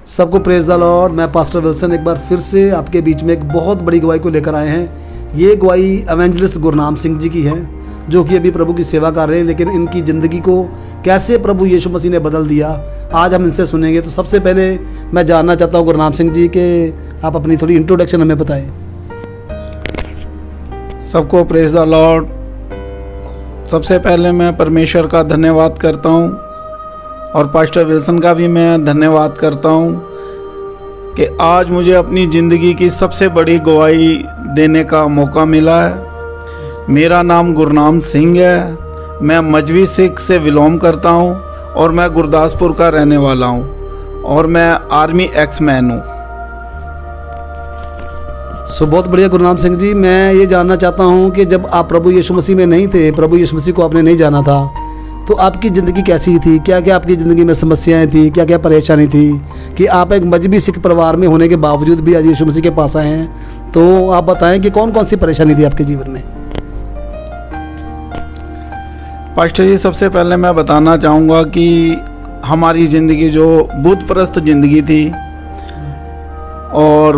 सबको praise the Lord. मैं pastor Wilson एक बार फिर से आपके बीच में एक बहुत बड़ी गवाही को लेकर आए हैं। ये गवाही एवेंजलिस्ट गुरनाम सिंह जी की है, जो कि अभी प्रभु की सेवा कर रहे हैं, लेकिन इनकी ज़िंदगी को कैसे प्रभु यीशु मसीह ने बदल दिया, आज हम इनसे सुनेंगे। तो सबसे पहले मैं जानना चाहता हूँ गुरनाम सिंह जी के आप अपनी थोड़ी इंट्रोडक्शन हमें बताएं। सबको प्रेज द लॉर्ड। सबसे पहले मैं परमेश्वर का धन्यवाद करता हूँ और पास्टर विल्सन का भी मैं धन्यवाद करता हूँ कि आज मुझे अपनी ज़िंदगी की सबसे बड़ी गवाही देने का मौका मिला है। मेरा नाम गुरनाम सिंह है, मैं मजवी सिख से बिलोंग करता हूँ और मैं गुरदासपुर का रहने वाला हूँ और मैं आर्मी एक्समैन हूँ। बहुत बढ़िया गुरनाम सिंह जी। मैं ये जानना चाहता हूँ कि जब आप प्रभु यीशु मसीह में नहीं थे, प्रभु यीशु मसीह को आपने नहीं जाना था, तो आपकी ज़िंदगी कैसी थी? क्या क्या आपकी ज़िंदगी में समस्याएं थी, क्या क्या परेशानी थी कि आप एक मजहबी सिख परिवार में होने के बावजूद भी आज यीशु मसीह के पास आए हैं? तो आप बताएं कि कौन कौन सी परेशानी थी आपके जीवन में। पास्टर जी, सबसे पहले मैं बताना चाहूँगा कि हमारी ज़िंदगी जो बुत परस्त ज़िंदगी थी और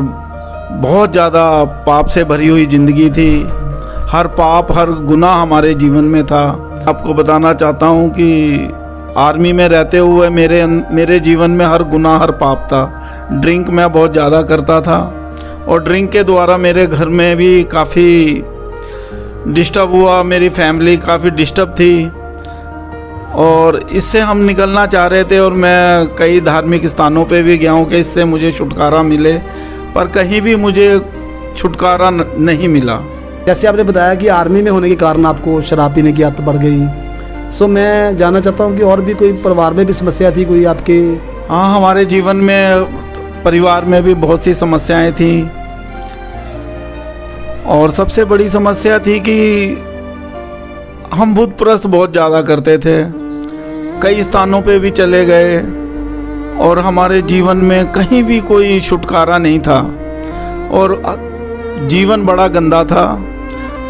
बहुत ज़्यादा पाप से भरी हुई ज़िंदगी थी। हर पाप हर गुनाह हमारे जीवन में था। आपको बताना चाहता हूँ कि आर्मी में रहते हुए मेरे जीवन में हर गुनाह हर पाप था। ड्रिंक मैं बहुत ज़्यादा करता था और ड्रिंक के द्वारा मेरे घर में भी काफ़ी डिस्टर्ब हुआ, मेरी फैमिली काफ़ी डिस्टर्ब थी और इससे हम निकलना चाह रहे थे और मैं कई धार्मिक स्थानों पे भी गया हूँ कि इससे मुझे छुटकारा मिले, पर कहीं भी मुझे छुटकारा नहीं मिला। जैसे आपने बताया कि आर्मी में होने के कारण आपको शराब पीने की आदत बढ़ गई। सो मैं जानना चाहता हूँ कि और भी कोई परिवार में भी समस्या थी कोई आपके? हाँ, हमारे जीवन में परिवार में भी बहुत सी समस्याएं थी और सबसे बड़ी समस्या थी कि हम बुत परस्त बहुत ज़्यादा करते थे। कई स्थानों पे भी चले गए और हमारे जीवन में कहीं भी कोई छुटकारा नहीं था और जीवन बड़ा गंदा था।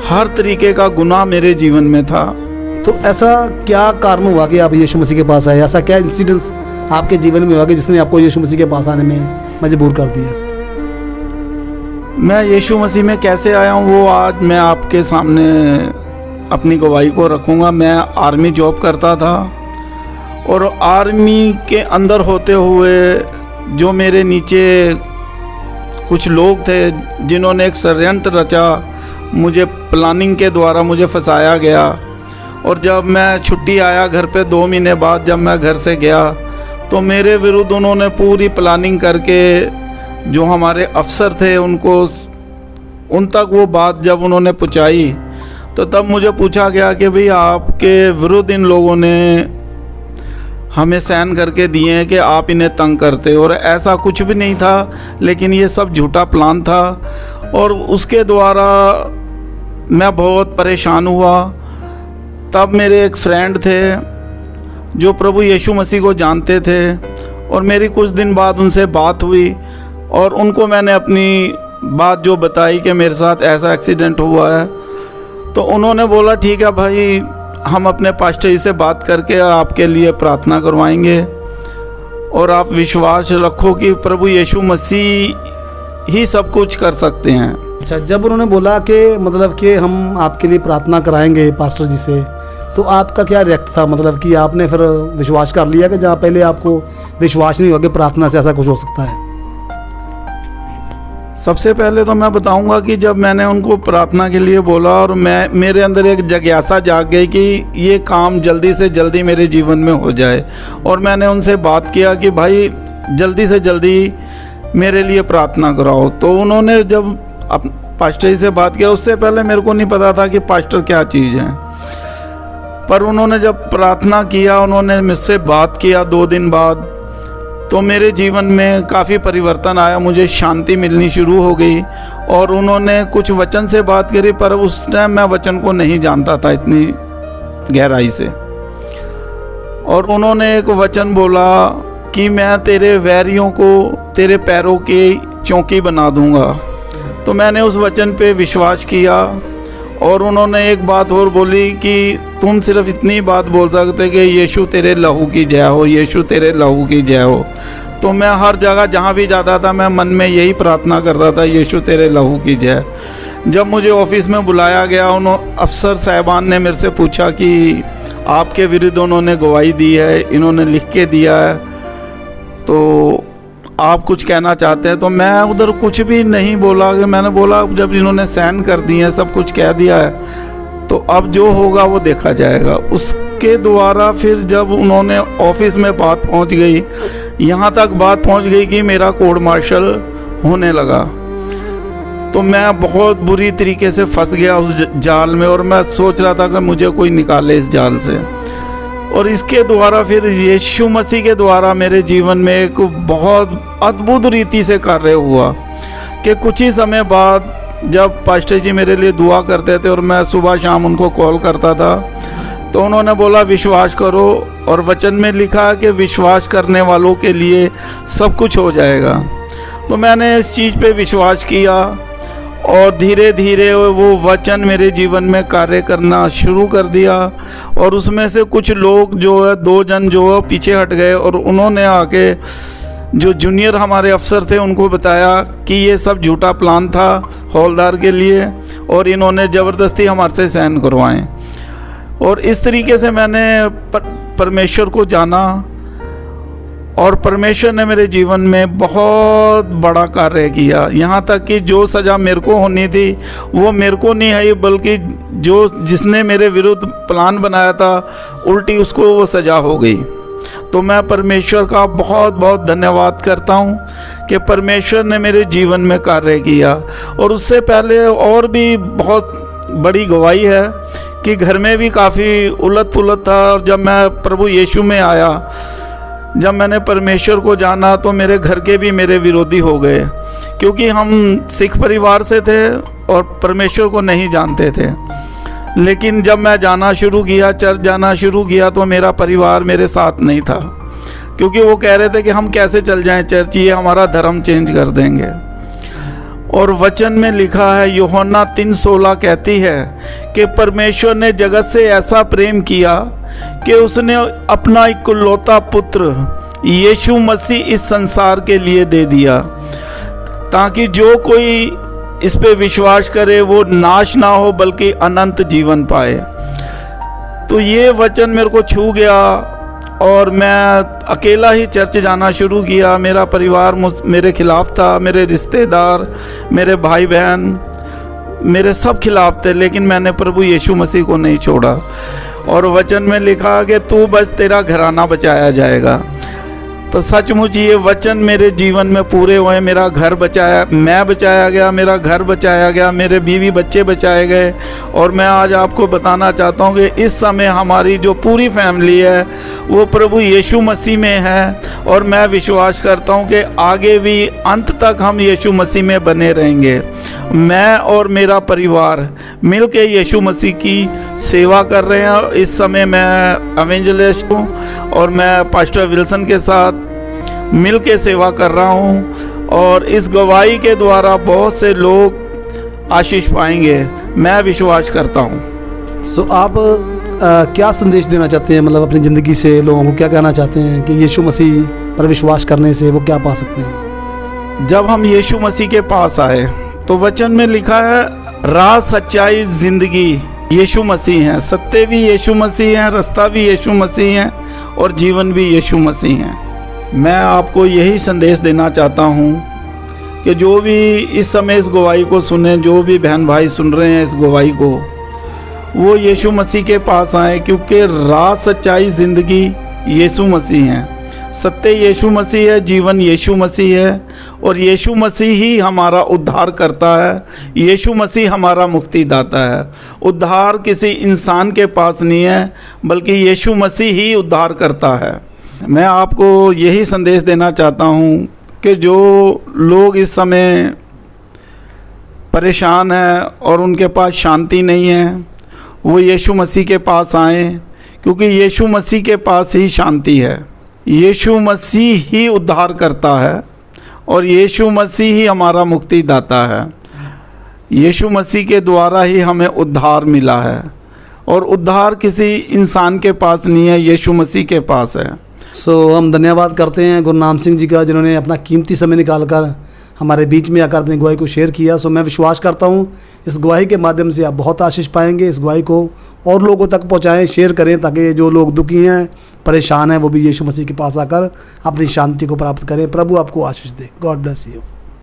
हर तरीके का गुनाह मेरे जीवन में था। तो ऐसा क्या कारण हुआ कि आप यीशु मसीह के पास आए? ऐसा क्या इंसिडेंस आपके जीवन में हुआ कि जिसने आपको यीशु मसीह के पास आने में मजबूर कर दिया? मैं यीशु मसीह में कैसे आया हूँ वो आज मैं आपके सामने अपनी गवाही को रखूँगा। मैं आर्मी जॉब करता था और आर्मी के अंदर होते हुए जो मेरे नीचे कुछ लोग थे जिन्होंने एक षड्यंत्र रचा, मुझे प्लानिंग के द्वारा मुझे फंसाया गया। और जब मैं छुट्टी आया घर पे 2 महीने बाद जब मैं घर से गया तो मेरे विरुद्ध उन्होंने पूरी प्लानिंग करके जो हमारे अफसर थे उन तक वो बात जब उन्होंने पहुंचाई तो तब मुझे पूछा गया कि भाई आपके विरुद्ध इन लोगों ने हमें साइन करके दिए हैं कि आप इन्हें तंग करते, और ऐसा कुछ भी नहीं था, लेकिन ये सब झूठा प्लान था। और उसके द्वारा मैं बहुत परेशान हुआ। तब मेरे एक फ्रेंड थे जो प्रभु यीशु मसीह को जानते थे और मेरी कुछ दिन बाद उनसे बात हुई और उनको मैंने अपनी बात जो बताई कि मेरे साथ ऐसा एक्सीडेंट हुआ है, तो उन्होंने बोला ठीक है भाई, हम अपने पास्टर जी से बात करके आपके लिए प्रार्थना करवाएंगे और आप विश्वास रखो कि प्रभु यीशु मसीह ही सब कुछ कर सकते हैं। अच्छा, जब उन्होंने बोला कि मतलब कि हम आपके लिए प्रार्थना कराएंगे पास्टर जी से, तो आपका क्या रिएक्ट था? मतलब कि आपने फिर विश्वास कर लिया कि जहाँ पहले आपको विश्वास नहीं हुआ कि प्रार्थना से ऐसा कुछ हो सकता है? सबसे पहले तो मैं बताऊंगा कि जब मैंने उनको प्रार्थना के लिए बोला और मेरे अंदर एक जिज्ञासा जाग गई कि ये काम जल्दी से जल्दी मेरे जीवन में हो जाए, और मैंने उनसे बात किया कि भाई जल्दी से जल्दी मेरे लिए प्रार्थना कराओ। तो उन्होंने जब पास्टर जी से बात किया, उससे पहले मेरे को नहीं पता था कि पास्टर क्या चीज़ है, पर उन्होंने जब प्रार्थना किया, उन्होंने मुझसे बात किया 2 दिन बाद, तो मेरे जीवन में काफ़ी परिवर्तन आया, मुझे शांति मिलनी शुरू हो गई। और उन्होंने कुछ वचन से बात करी, पर उस टाइम मैं वचन को नहीं जानता था इतनी गहराई से। और उन्होंने एक वचन बोला कि मैं तेरे वैरियों को तेरे पैरों की चौकी बना दूंगा। तो मैंने उस वचन पे विश्वास किया और उन्होंने एक बात और बोली कि तुम सिर्फ इतनी बात बोल सकते कि यीशु तेरे लहू की जय हो, यीशु तेरे लहू की जय हो। तो मैं हर जगह जहाँ भी जाता था मैं मन में यही प्रार्थना करता था, यीशु तेरे लहू की जय। जब मुझे ऑफिस में बुलाया गया, उन अफसर साहबान ने मेरे से पूछा कि आपके विरुद्ध उन्होंने गवाही दी है, इन्होंने लिख के दिया है, तो आप कुछ कहना चाहते हैं? तो मैं उधर कुछ भी नहीं बोला। कि मैंने बोला जब इन्होंने साइन कर दिए हैं, सब कुछ कह दिया है, तो अब जो होगा वो देखा जाएगा। उसके द्वारा फिर जब उन्होंने ऑफिस में बात पहुंच गई, यहाँ तक बात पहुंच गई कि मेरा कोर्ट मार्शल होने लगा, तो मैं बहुत बुरी तरीके से फंस गया उस जाल में, और मैं सोच रहा था कि मुझे कोई निकाले इस जाल से। और इसके द्वारा फिर यीशु मसीह के द्वारा मेरे जीवन में एक बहुत अद्भुत रीति से कार्य हुआ कि कुछ ही समय बाद जब पास्टर जी मेरे लिए दुआ करते थे और मैं सुबह शाम उनको कॉल करता था, तो उन्होंने बोला विश्वास करो, और वचन में लिखा कि विश्वास करने वालों के लिए सब कुछ हो जाएगा। तो मैंने इस चीज़ पे विश्वास किया, और धीरे धीरे वो वचन मेरे जीवन में कार्य करना शुरू कर दिया। और उसमें से कुछ लोग जो है, 2 जन जो है पीछे हट गए, और उन्होंने आके जो जूनियर हमारे अफसर थे उनको बताया कि ये सब झूठा प्लान था हौलदार के लिए, और इन्होंने ज़बरदस्ती हमारे से साइन करवाएं। और इस तरीके से मैंने परमेश्वर को जाना, और परमेश्वर ने मेरे जीवन में बहुत बड़ा कार्य किया। यहाँ तक कि जो सज़ा मेरे को होनी थी वो मेरे को नहीं आई, बल्कि जिसने मेरे विरुद्ध प्लान बनाया था उल्टी उसको वो सज़ा हो गई। तो मैं परमेश्वर का बहुत बहुत धन्यवाद करता हूँ कि परमेश्वर ने मेरे जीवन में कार्य किया। और उससे पहले और भी बहुत बड़ी गवाही है कि घर में भी काफ़ी उलट पुलट था। और जब मैं प्रभु यीशु में आया, जब मैंने परमेश्वर को जाना, तो मेरे घर के भी मेरे विरोधी हो गए, क्योंकि हम सिख परिवार से थे और परमेश्वर को नहीं जानते थे। लेकिन जब मैं जाना शुरू किया, चर्च जाना शुरू किया, तो मेरा परिवार मेरे साथ नहीं था, क्योंकि वो कह रहे थे कि हम कैसे चल जाएं चर्च, ये हमारा धर्म चेंज कर देंगे। और वचन में लिखा है, यूहन्ना 3:16 कहती है कि परमेश्वर ने जगत से ऐसा प्रेम किया कि उसने अपना इकलौता पुत्र यीशु मसीह इस संसार के लिए दे दिया, ताकि जो कोई इस पे विश्वास करे वो नाश ना हो बल्कि अनंत जीवन पाए। तो ये वचन मेरे को छू गया, और मैं अकेला ही चर्च जाना शुरू किया। मेरा परिवार मेरे खिलाफ था, मेरे रिश्तेदार, मेरे भाई बहन मेरे सब खिलाफ थे, लेकिन मैंने प्रभु यीशु मसीह को नहीं छोड़ा। और वचन में लिखा कि तू बस, तेरा घराना बचाया जाएगा। तो सचमुच ये वचन मेरे जीवन में पूरे हुए। मेरा घर बचाया, मैं बचाया गया, मेरा घर बचाया गया, मेरे बीवी बच्चे बचाए गए। और मैं आज आपको बताना चाहता हूँ कि इस समय हमारी जो पूरी फैमिली है वो प्रभु यीशु मसीह में है, और मैं विश्वास करता हूँ कि आगे भी अंत तक हम यीशु मसीह में बने रहेंगे। मैं और मेरा परिवार मिल के यीशु मसीह की सेवा कर रहे हैं। इस समय मैं एवेंजलिस्ट हूँ, और मैं पास्टर विल्सन के साथ मिल के सेवा कर रहा हूँ, और इस गवाही के द्वारा बहुत से लोग आशीष पाएंगे, मैं विश्वास करता हूँ। सो आप क्या संदेश देना चाहते हैं, मतलब अपनी ज़िंदगी से लोगों को क्या कहना चाहते हैं कि यीशु मसीह पर विश्वास करने से वो क्या पा सकते हैं? जब हम यीशु मसीह के पास आए तो वचन में लिखा है, राह सच्चाई जिंदगी यीशु मसीह हैं, सत्य भी यीशु मसीह हैं, रास्ता भी यीशु मसीह हैं, और जीवन भी यीशु मसीह हैं। मैं आपको यही संदेश देना चाहता हूँ कि जो भी इस समय इस गवाही को सुने, जो भी बहन भाई सुन रहे हैं इस गवाही को, वो यीशु मसीह के पास आए, क्योंकि राह सच्चाई ज़िंदगी यीशु मसीह हैं। सत्य यीशु मसीह है, जीवन यीशु मसीह है, और यीशु मसीह ही हमारा उद्धार करता है। यीशु मसीह हमारा मुक्तिदाता है। उद्धार किसी इंसान के पास नहीं है, बल्कि यीशु मसीह ही उद्धार करता है। मैं आपको यही संदेश देना चाहता हूँ कि जो लोग इस समय परेशान हैं और उनके पास शांति नहीं है, वो यीशु मसीह के पास आएँ, क्योंकि यीशु मसीह के पास ही शांति है। यीशु मसीह ही उद्धार करता है, और यीशु मसीह ही हमारा मुक्तिदाता है। यीशु मसीह के द्वारा ही हमें उद्धार मिला है, और उद्धार किसी इंसान के पास नहीं है, यीशु मसीह के पास है। सो हम धन्यवाद करते हैं गुरनाम सिंह जी का, जिन्होंने अपना कीमती समय निकालकर हमारे बीच में आकर अपनी गवाही को शेयर किया। सो मैं विश्वास करता हूँ इस गवाही के माध्यम से आप बहुत आशीष पाएंगे। इस गवाही को और लोगों तक पहुँचाएँ, शेयर करें, ताकि जो लोग दुखी हैं, परेशान हैं, वो भी यीशु मसीह के पास आकर अपनी शांति को प्राप्त करें। प्रभु आपको आशीष दे। God bless you.